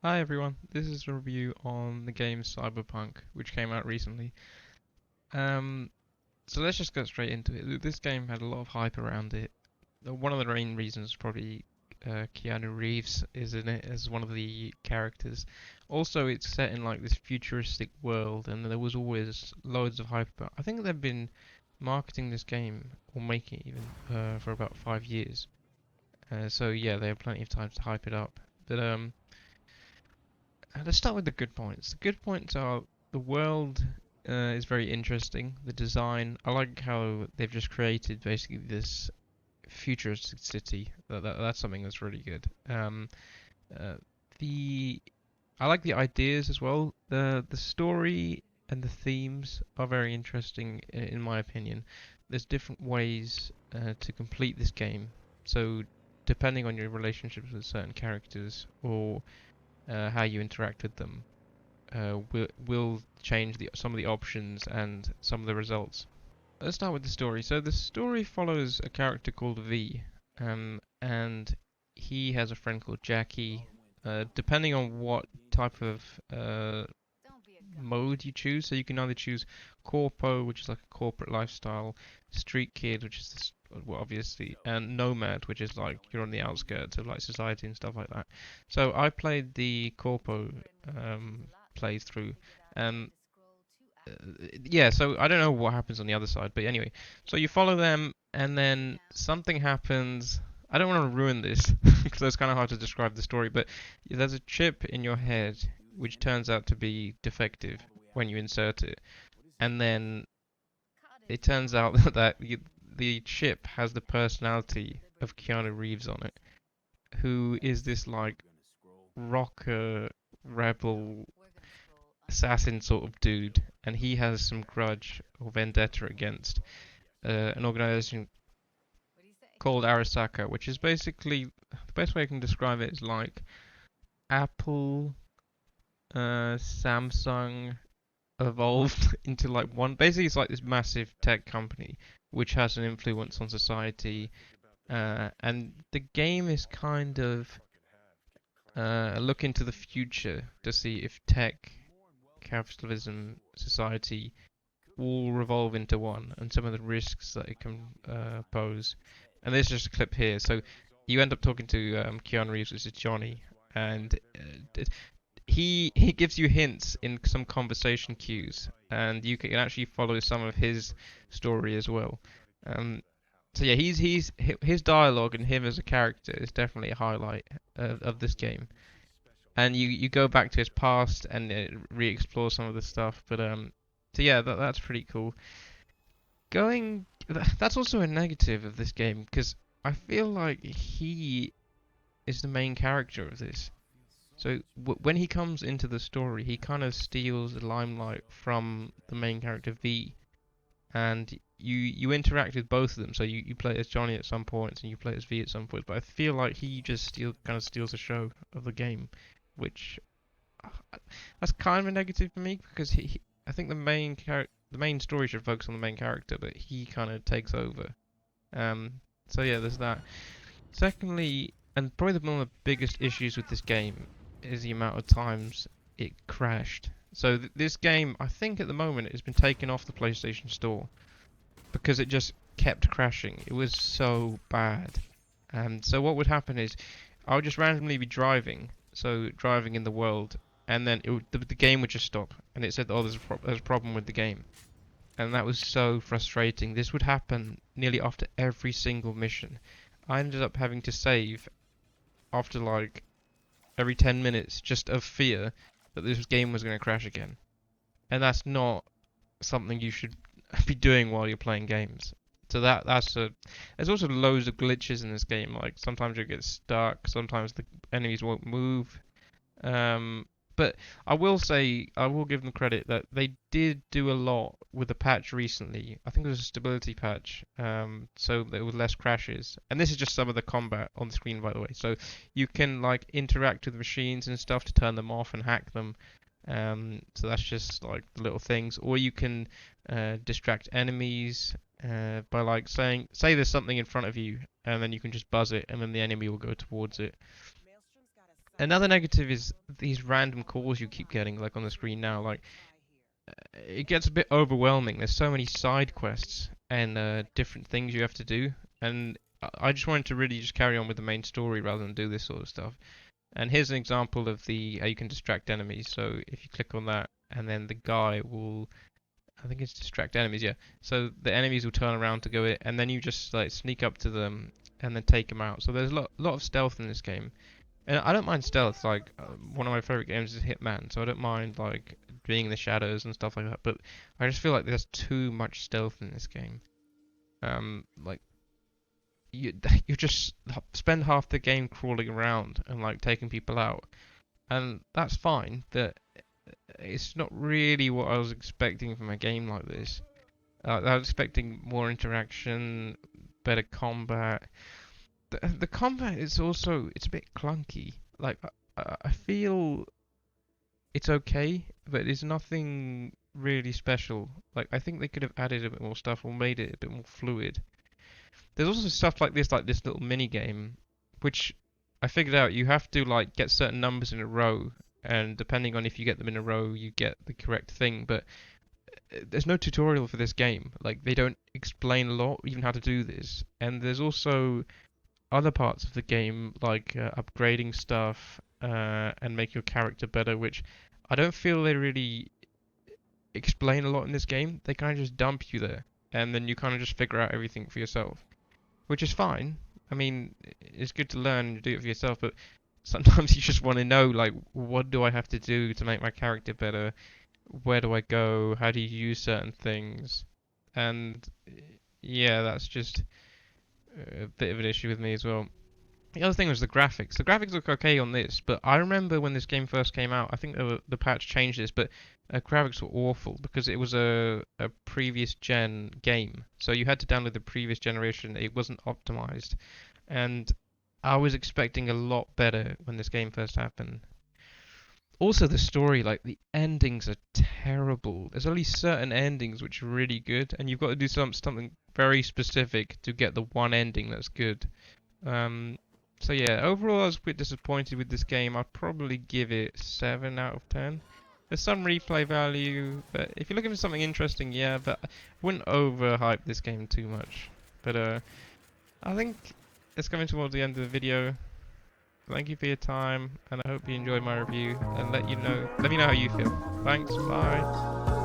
Hi everyone, this is a review on the game Cyberpunk, which came out recently. Um, so let's just get straight into it. This game had a lot of hype around it. One of the main reasons probably Keanu Reeves is in it as one of the characters. Also, it's set in like this futuristic world, and there was always loads of hype about. I think they've been marketing this game or making it even for about 5 years. So yeah, they have plenty of time to hype it up. But let's start with the good points. The good points are the world is very interesting. The design, I like how they've just created basically this futuristic city. That's something that's really good. Uh, the I like the ideas as well. The story and the themes are very interesting in my opinion. There's different ways to complete this game. So depending on your relationships with certain characters or how you interact with them, will change some of the options and some of the results. Let's start with the story. So the story follows a character called V, and he has a friend called Jackie. Depending on what type of mode you choose, so you can either choose Corpo, which is like a corporate lifestyle, Street Kid, which is this, well, obviously, and Nomad, which is like you're on the outskirts of like society and stuff like that. So I played the Corpo playthrough, and yeah, so I don't know what happens on the other side, but anyway, so you follow them, and then something happens. I don't want to ruin this because it's kind of hard to describe the story, but there's a chip in your head which turns out to be defective when you insert it, and then it turns out that the chip has the personality of Keanu Reeves on it, who is this like rocker rebel assassin sort of dude, and he has some grudge or vendetta against an organization called Arasaka, which is basically the best way I can describe it is like Apple, Samsung evolved into like one. Basically, it's like this massive tech company which has an influence on society, and the game is kind of a look into the future to see if tech, capitalism, society all revolve into one, and some of the risks that it can pose. And there's just a clip here. So you end up talking to Keanu Reeves, which is Johnny, and he gives you hints in some conversation cues, and you can actually follow some of his story as well. Um, so yeah, he's his dialogue and him as a character is definitely a highlight of this game. And you go back to his past and re-explore some of the stuff. But so yeah, that's pretty cool. That's also a negative of this game because I feel like he is the main character of this. So when he comes into the story, he kind of steals the limelight from the main character V, and you interact with both of them. So you play as Johnny at some points and you play as V at some points. But I feel like he just kind of steals the show of the game, which that's kind of a negative for me because I think the main story should focus on the main character, but he kind of takes over. So yeah, there's that. Secondly, and probably one of the biggest issues with this game is the amount of times it crashed. So this game, I think at the moment, has been taken off the PlayStation Store because it just kept crashing. It was so bad. So what would happen is I would just randomly be driving, so driving in the world, and then the game would just stop, and it said, "Oh, there's a problem with the game," and that was so frustrating. This would happen nearly after every single mission. I ended up having to save after like every 10 minutes just of fear that this game was going to crash again. And that's not something you should be doing while you're playing games. So there's also loads of glitches in this game. Like sometimes you get stuck, sometimes the enemies won't move. Um, but I will give them credit that they did do a lot with the patch recently. I think it was a stability patch, so there was less crashes. And this is just some of the combat on the screen, by the way. So you can like interact with machines and stuff to turn them off and hack them. So that's just like the little things. Or you can distract enemies by like say there's something in front of you, and then you can just buzz it, and then the enemy will go towards it. Another negative is these random calls you keep getting, like on the screen now. Like, it gets a bit overwhelming. There's so many side quests and different things you have to do, and I just wanted to really just carry on with the main story rather than do this sort of stuff. And here's an example of the how you can distract enemies. So if you click on that, and then the guy will, I think it's distract enemies, yeah. So the enemies will turn around to go in, and then you just like sneak up to them and then take them out. So there's a lot of stealth in this game. And I don't mind stealth. Like one of my favorite games is Hitman, so I don't mind like being in the shadows and stuff like that. But I just feel like there's too much stealth in this game. Like you just spend half the game crawling around and like taking people out, and that's fine. But it's not really what I was expecting from a game like this. I was expecting more interaction, better combat. The combat is also it's a bit clunky. Like I feel it's okay, but it's nothing really special. Like I think they could have added a bit more stuff or made it a bit more fluid. There's also stuff like this little mini game, which I figured out you have to like get certain numbers in a row, and depending on if you get them in a row, you get the correct thing. But there's no tutorial for this game. Like they don't explain a lot, even how to do this. And there's also other parts of the game, like upgrading stuff and make your character better, which I don't feel they really explain a lot in this game. They kind of just dump you there, and then you kind of just figure out everything for yourself, which is fine. I mean, it's good to learn and do it for yourself, but sometimes you just want to know, like, what do I have to do to make my character better? Where do I go? How do you use certain things? And yeah, that's just a bit of an issue with me as well. The other thing was the graphics. The graphics look okay on this, but I remember when this game first came out, I think the patch changed this, but graphics were awful because it was a previous gen game. So you had to download the previous generation. It wasn't optimized. And I was expecting a lot better when this game first happened. Also, the story, like the endings are terrible. There's only certain endings which are really good, and you've got to do something very specific to get the one ending that's good. So yeah, overall I was a bit disappointed with this game. I'd probably give it 7 out of 10. There's some replay value, but if you're looking for something interesting, yeah, but I wouldn't overhype this game too much. But I think it's coming towards the end of the video. Thank you for your time, and I hope you enjoyed my review, and let me know how you feel. Thanks, bye.